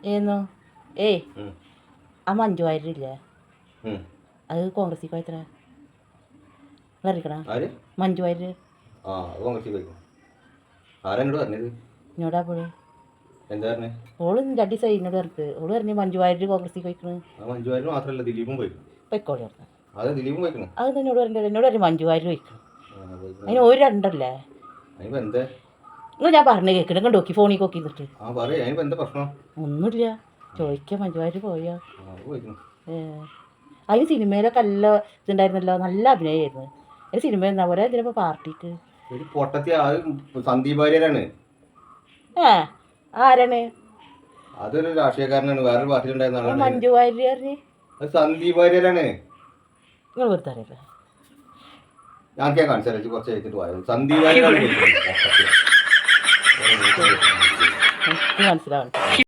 ഏന്നോ ഏയ് ആ മഞ്ജു വാര്യരില്ലേ അത് കോൺഗ്രസ്സിൽ പോയത്ര അറിയിക്കണ മഞ്ജു വാര്യർ എന്നോടാ പോള് ഓള് രണ്ടു സൈഡിനോട് പറഞ്ഞിട്ട് ഓള് പറഞ്ഞു മഞ്ജു വാര്യർ കോൺഗ്രസ്സിൽ പോയിക്കണ് പൊയ്ക്കോളി അത് എന്നോട് പറഞ്ഞു എന്നോട് പറഞ്ഞു മഞ്ജു വാര്യർ പോയിക്കണം അതിന് ഒരു രണ്ടല്ലേ നിങ്ങൾ ഞാൻ പറഞ്ഞു കേൾക്കണ നോക്കി ഫോണിൽ നോക്കി എന്നിട്ട് ഒന്നുമില്ല ചോദിക്കാം മഞ്ജു വാര്യർ പോയോ അതിന് സിനിമയിലൊക്കെ നല്ല ഇതുണ്ടായിരുന്നല്ലോ നല്ല അഭിനയമായിരുന്നു അതിന് സിനിമ എന്നാ പോലെ ഇതിനിപ്പോ പാർട്ടിക്ക് ആരാണ് അതൊരു രാഷ്ട്രീയക്കാരനാണ് വേറൊരു പാർട്ടിയിലുണ്ടായിരുന്ന മഞ്ജു വാര്യർ സന്ദീപ് വാര്യരാണ് നിങ്ങൾ വെറുതെ അറിയില്ല ഞാൻ കാണിച്ചു കുറച്ച് കഴിഞ്ഞിട്ട് പോയത് സന്ദീപ് വാര്യരാണ് മനസ്സിലാവണം